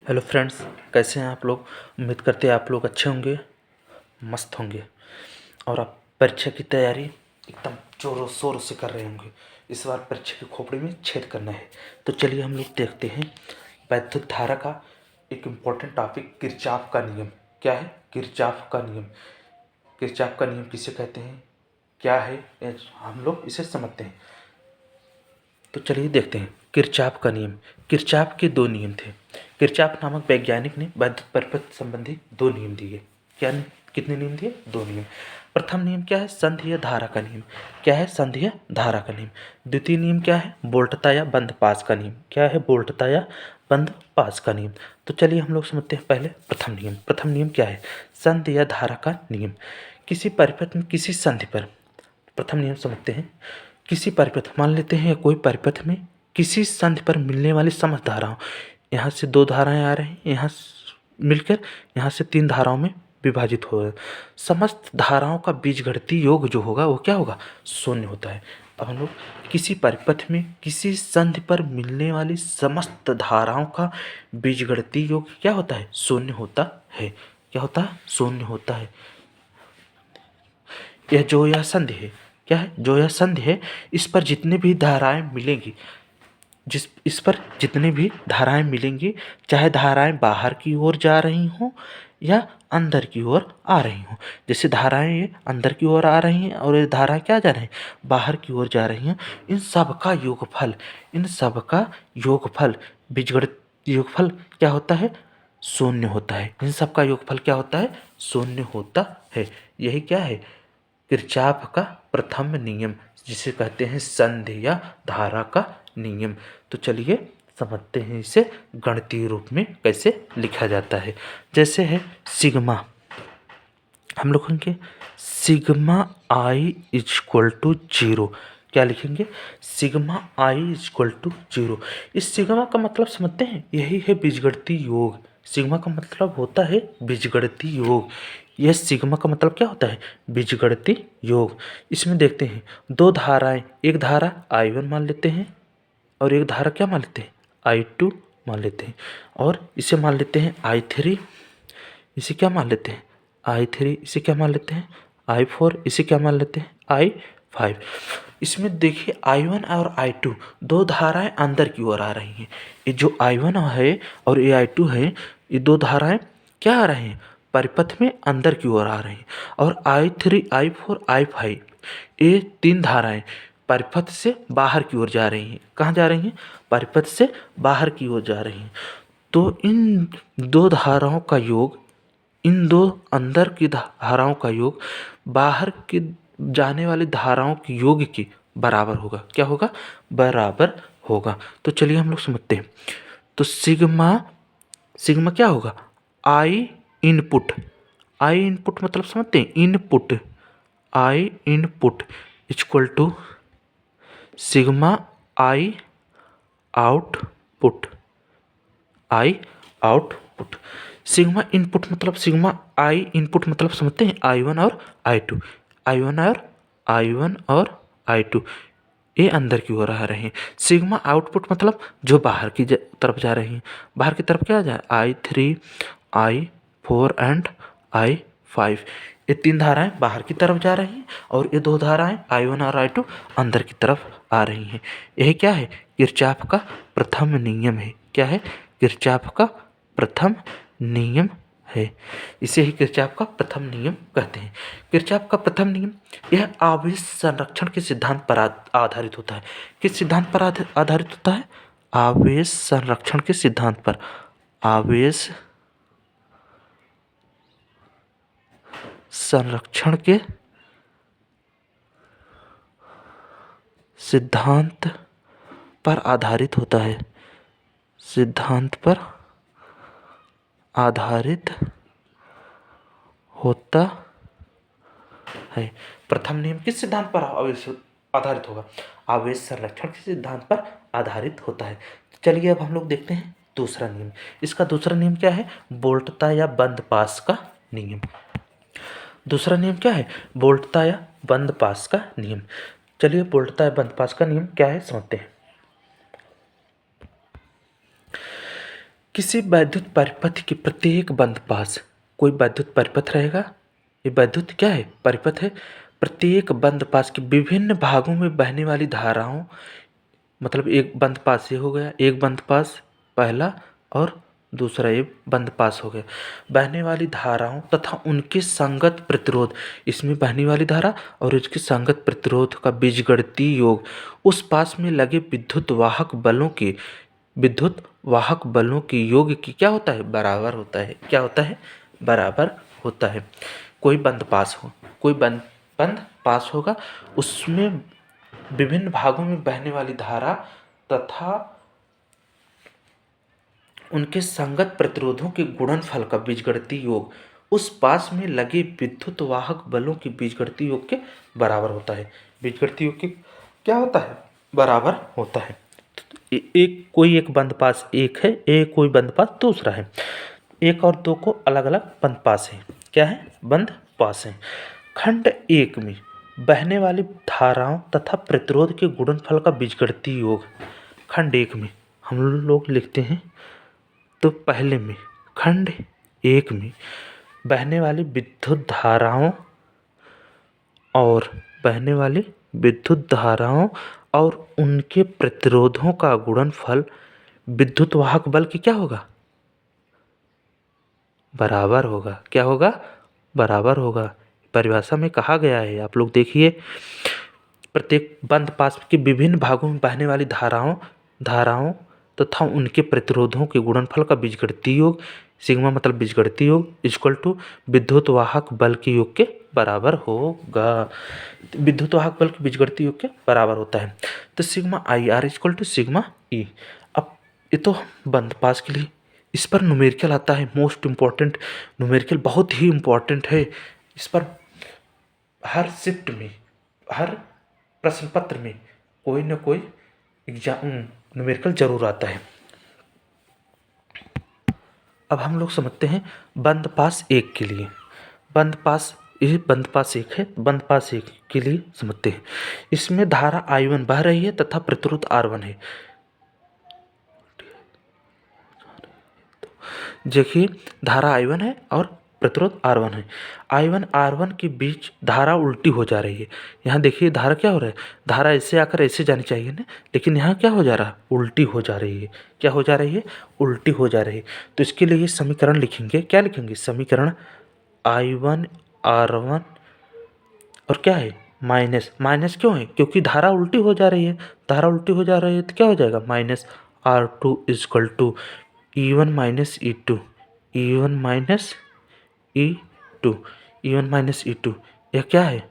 Hello friends, कैसे हैं आप लोग। उम्मीद करते हैं आप लोग अच्छे होंगे, मस्त होंगे और आप परीक्षा की तैयारी एकदम जोरों शोरों से कर रहे होंगे। इस बार परीक्षा की खोपड़ी में छेद करना है। तो चलिए हम लोग देखते हैं वैद्युत धारा का एक इम्पोर्टेंट टॉपिक, किरचॉफ का नियम। क्या है किरचॉफ का नियम? किरचॉफ का नियम किसे कहते हैं, क्या है, हम लोग इसे समझते हैं। तो चलिए देखते हैं किरचॉफ का नियम। किरचॉफ के दो नियम थे। किरचॉफ नामक वैज्ञानिक ने वैद्युत परिपथ संबंधी दो नियम दिए। क्या कितने नियम दिए? दो नियम। प्रथम नियम क्या है? संधीय धारा का नियम। क्या है? संधीय धारा का नियम। द्वितीय नियम क्या है? वोल्टता या बंद पास का नियम। क्या है? वोल्टता या बंद पास का नियम। तो चलिए हम लोग समझते हैं पहले प्रथम नियम। प्रथम नियम क्या है? संधीय धारा का नियम। किसी परिपथ में किसी संधि पर, प्रथम नियम समझते हैं। किसी परिपथ, मान लेते हैं कोई परिपथ में किसी संधि पर मिलने वाली समस्त धाराओं, यहाँ से दो धाराएं आ रही हैं, यहाँ मिलकर यहाँ से तीन धाराओं में विभाजित हो रहे, समस्त धाराओं का बीजगणितीय योग जो होगा वो क्या होगा? शून्य होता है। अब हम लोग किसी परिपथ में किसी संधि पर मिलने वाली समस्त धाराओं का बीजगणितीय योग क्या होता है? शून्य होता है। क्या होता है? शून्य होता है। यह संधि है, क्या है? जो यह संधि है, इस पर जितने भी धाराएं मिलेंगी, इस पर जितनी भी धाराएं मिलेंगी, चाहे धाराएं बाहर की ओर जा रही हों या अंदर की ओर आ रही हों। जैसे धाराएं ये अंदर की ओर आ रही हैं और ये धाराएं क्या जा रही हैं? बाहर की ओर जा रही हैं। इन सब का योगफल, इन सब का योगफल, बीजगणित योगफल क्या होता है? शून्य होता है। इन सब का योगफल क्या होता है? शून्य होता है। यही क्या है? किरचॉफ का प्रथम नियम, जिसे कहते हैं संधि या धारा का नियम। तो चलिए समझते हैं इसे गणितीय रूप में कैसे लिखा जाता है। जैसे है सिग्मा, हम लोग लिखेंगे sigma I is equal to zero. क्या लिखेंगे? Sigma I is equal to zero. इस सिग्मा का मतलब समझते हैं, यही है बीजगणितीय योग। सिग्मा का मतलब होता है बीजगणितीय योग। यह सिग्मा का मतलब क्या होता है? बीजगणितीय योग। इसमें देखते हैं दो धाराएं, एक धारा I1 मान लेते हैं और एक धारा क्या मान लेते हैं? I2 मान लेते हैं, और इसे मान लेते हैं I3। इसे क्या मान लेते हैं? I3। इसे क्या मान लेते हैं? I4। इसे क्या मान लेते हैं? I5। इसमें देखिए I1 और I2 दो धाराएं अंदर की ओर आ रही हैं। ये जो I1 है और ये I2 है, ये दो धाराएं क्या आ रही हैं? परिपथ में अंदर की ओर आ रही हैं। और I3, I4, I5 ये तीन धाराएं परिपथ से बाहर की ओर जा रही हैं। कहाँ जा रही हैं? परिपथ से बाहर की ओर जा रही हैं। तो इन दो धाराओं का योग, इन दो अंदर की धाराओं का योग बाहर की जाने वाली धाराओं के योग के बराबर होगा। क्या होगा? बराबर होगा। तो चलिए हम लोग समझते हैं। तो सिग्मा, सिग्मा क्या होगा? आई इनपुट। आई इनपुट मतलब समझते हैं? Input, I input equal to sigma I output. I output. Sigma input मतलब, सिग्मा आई इनपुट मतलब समझते हैं? I1 और I2। I1 और I2 ये अंदर की ओर आ रहे हैं। सिग्मा आउटपुट मतलब जो बाहर की तरफ जा रही हैं। बाहर की तरफ क्या जा रहा है? I3, I4 and I5। ये तीन धाराएं बाहर की तरफ जा रही हैं और ये दो धाराएं I1 और I2 अंदर की तरफ आ रही हैं। यही क्या है? किरचॉफ का प्रथम नियम है। क्या है? किरचॉफ का प्रथम नियम है। इसे ही किरचॉफ का प्रथम नियम कहते हैं। किरचॉफ का प्रथम नियम यह आवेश संरक्षण के सिद्धांत पर आधारित होता है। किस सिद्धांत पर आधारित होता है? आवेश संरक्षण के सिद्धांत पर। आवेश संरक्षण के सिद्धांत पर आधारित होता है। सिद्धांत पर आधारित होता है। प्रथम नियम किस सिद्धांत पर आधारित होगा? आवेश संरक्षण के सिद्धांत पर आधारित होता है। चलिए अब हम लोग देखते हैं दूसरा नियम। इसका दूसरा नियम क्या है? वोल्टता या बंद पास का नियम। दूसरा नियम क्या है? वोल्टता या बंद पास का नियम। चलिए वोल्टता या बंद पास का नियम क्या है समझते हैं। किसी वैद्युत परिपथ के प्रत्येक बंद पास कोई वैद्युत परिपथ रहेगा। ये वैद्युत क्या है? परिपथ है। प्रत्येक बंद पास के विभिन्न भागों में बहने वाली धाराओं, मतलब एक बंद पास ये हो गया, एक बंद पास पहला और दूसरा ये बंद पास हो गया। बहने वाली धाराओं तथा उनके संगत प्रतिरोध, इसमें बहने वाली धारा और इसके संगत प्रतिरोध का बीजगणितीय योग उस पास में लगे विद्युत वाहक बलों के योग की क्या होता है? बराबर होता है। क्या होता है? बराबर होता है। कोई बंद पास हो, कोई बंद पास होगा, उसमें विभिन्न भागों में बहने वाली धारा तथा उनके संगत प्रतिरोधों के गुणनफल का बीजगणितीय योग उस पास में लगे विद्युत वाहक बलों के बीजगणितीय योग के बराबर होता है। बीजगणितीय योग के क्या होता है? बराबर होता है। कोई एक बंद पास एक है, एक कोई बंद पास दूसरा है। एक और दो को अलग अलग बंद पास है। क्या है? बंद पास है। खंड एक में बहने वाली धाराओं तथा प्रतिरोध के गुणनफल का बीजगणितीय योग। खंड एक में हम लोग लिखते हैं, तो पहले में खंड एक में बहने वाली विद्युत धाराओं और बहने वाली विद्युत धाराओं और उनके प्रतिरोधों का गुणनफल विद्युत वाहक बल की क्या होगा? बराबर होगा। क्या होगा? बराबर होगा। परिभाषा में कहा गया है, आप लोग देखिए, प्रत्येक बंद पास के विभिन्न भागों में बहने वाली धाराओं तथा उनके प्रतिरोधों के गुणनफल का बीजगणितीय योग, सिग्मा मतलब बीजगणितीय योग, इक्वल टू विद्युत वाहक बल के योग के बराबर होगा। विद्युत वाहक बल के बीजगणितीय योग के बराबर होता है। तो sigma I R equal to sigma E. अब ये तो बंद पास के लिए, इस पर न्यूमेरिकल आता है, मोस्ट इम्पॉर्टेंट न्यूमेरिकल, बहुत ही इम्पॉर्टेंट है। इस पर हर शिफ्ट में, हर प्रश्न पत्र में कोई ना कोई एग्जाम न्यूमेरिकल जरूर आता है। अब हम लोग समझते हैं बंद पास एक के लिए। बंद पास एक है, बंद पास एक के लिए समझते हैं। इसमें धारा I1 बह रही है तथा प्रतिरोध R1 है। देखिए, धारा I1 है और प्रतिरोध R1 है। I1 R1 के बीच धारा उल्टी हो जा रही है। यहाँ देखिए धारा क्या हो रहा है? धारा ऐसे आकर ऐसे जानी चाहिए ना, लेकिन यहाँ क्या हो जा रहा है? उल्टी हो जा रही है। क्या हो जा रही है? उल्टी हो जा रही है। तो इसके लिए समीकरण लिखेंगे। क्या लिखेंगे? समीकरण I1 R1 और क्या है? माइनस क्यों है? क्योंकि धारा उल्टी हो जा रही है। धारा उल्टी हो जा रही है तो क्या हो जाएगा? Minus R2 equal to E1 minus E2, E1 minus E2, E1 minus E2। यह क्या है?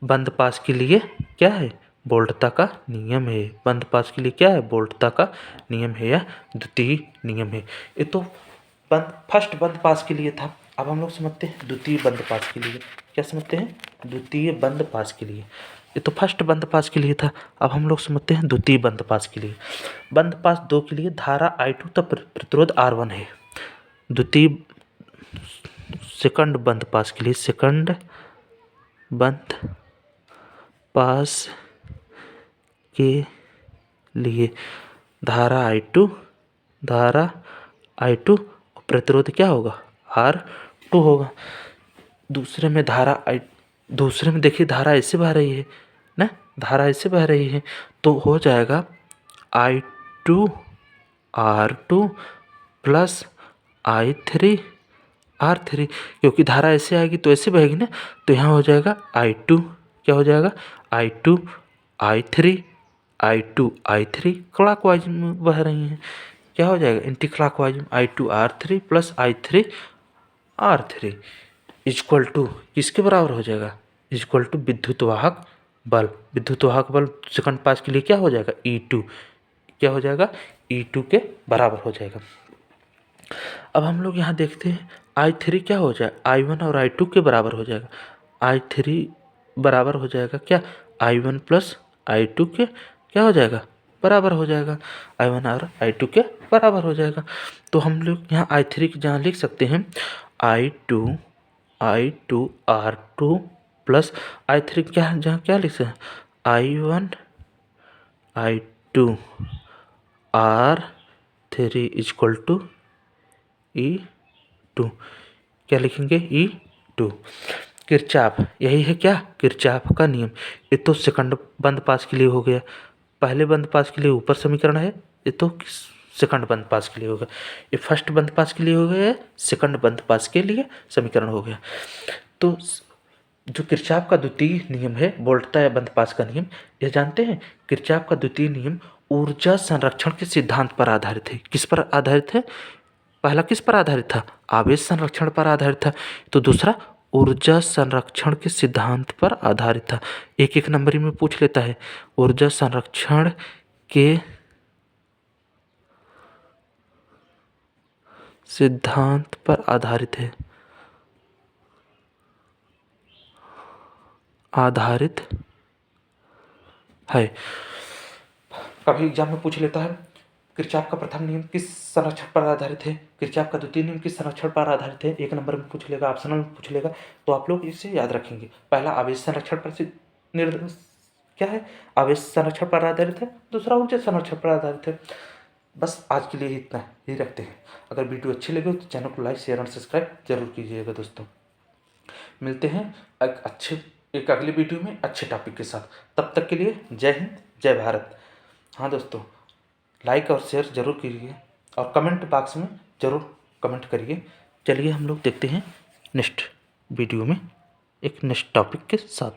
बंद पास के लिए क्या है? वोल्टता का नियम है। बंद पास के लिए क्या है? वोल्टता का नियम है, या द्वितीय नियम है। ये तो फर्स्ट बंद पास के लिए था। अब हम लोग समझते हैं द्वितीय बंद पास के लिए। क्या समझते हैं? द्वितीय बंद पास के लिए। ये तो फर्स्ट बंद पास के लिए था। अब हम लोग समझते हैं द्वितीय बंद पास के लिए। बंद पास 2 के लिए धारा I2 तथा प्रतिरोध R1 है। द्वितीय सेकंड बंद पास के लिए, सेकंड बंद पास के लिए धारा I2 और प्रतिरोध क्या होगा? R2 होगा। दूसरे में देखिए धारा ऐसे बह रही है ना, धारा ऐसे बह रही है, तो हो जाएगा I2 R2 plus I3 R3, क्योंकि धारा ऐसे आएगी तो ऐसे बहेगी ना, तो यहाँ हो जाएगा I2, क्या हो जाएगा? I2 I3 क्लॉकवाइज में बह रही हैं। क्या हो जाएगा? एंटी क्लॉकवाइज में I2 R3 plus I3 R3 equal to किसके बराबर हो जाएगा? इक्वल टू विद्युत वाहक बल। विद्युत वाहक बल सेकंड पास के लिए क्या हो जाएगा? E2, क्या हो जाएगा? E2 के बराबर हो जाएगा। अब हम लोग यहाँ देखते हैं I3 क्या हो जाए? I1 और I2 के बराबर हो जाएगा। I3 बराबर हो जाएगा क्या? I1 प्लस I2 के क्या हो जाएगा? बराबर हो जाएगा। I1 और I2 के बराबर हो जाएगा। तो हम लोग यहाँ I3 की जहाँ लिख सकते हैं I2 R2 प्लस I3 क्या जहाँ क्या लिख सकते हैं? I1 I2 R3 3 equal to E2, क्या लिखेंगे E2। किरचॉफ, यही है क्या किरचॉफ का नियम। ये तो सेकंड बंद पास के लिए हो गया, पहले बंद पास के लिए ऊपर समीकरण है, ये तो सेकंड बंद पास के लिए होगा। ये फर्स्ट बंद पास के लिए हो गया, सेकंड बंद पास के लिए समीकरण हो गया। तो जो किरचॉफ का द्वितीय नियम है, वोल्टता या बंद पास का नियम, यह जानते हैं किरचॉफ का द्वितीय नियम ऊर्जा संरक्षण के सिद्धांत पर आधारित है। किस पर आधारित है? पहला किस पर आधारित था? आवेश संरक्षण पर आधारित था। तो दूसरा ऊर्जा संरक्षण के सिद्धांत पर आधारित था। एक एक नंबरी में पूछ लेता है। ऊर्जा संरक्षण के सिद्धांत पर आधारित है, आधारित है। कभी एग्जाम में पूछ लेता है किरचॉफ का प्रथम नियम किस संरक्षण पर आधारित है, किरचॉफ का द्वितीय नियम किस संरक्षण पर आधारित है, एक नंबर में पूछ लेगा, ऑप्शनल में पूछ लेगा। तो आप लोग इसे याद रखेंगे। पहला आवेश संरक्षण पर क्या है, आवेश संरक्षण पर आधारित है, दूसरा ऊर्जा संरक्षण पर आधारित है। बस आज के लिए इतना ही रखते हैं। अगर वीडियो अच्छी लगे तो चैनल को लाइक शेयर और सब्सक्राइब जरूर कीजिएगा दोस्तों। मिलते हैं एक अगले वीडियो में अच्छे टॉपिक के साथ। तब तक के लिए जय हिंद जय भारत। हाँ दोस्तों, लाइक और शेयर जरूर कीजिए और कमेंट बॉक्स में ज़रूर कमेंट करिए। चलिए हम लोग देखते हैं नेक्स्ट वीडियो में एक नेक्स्ट टॉपिक के साथ।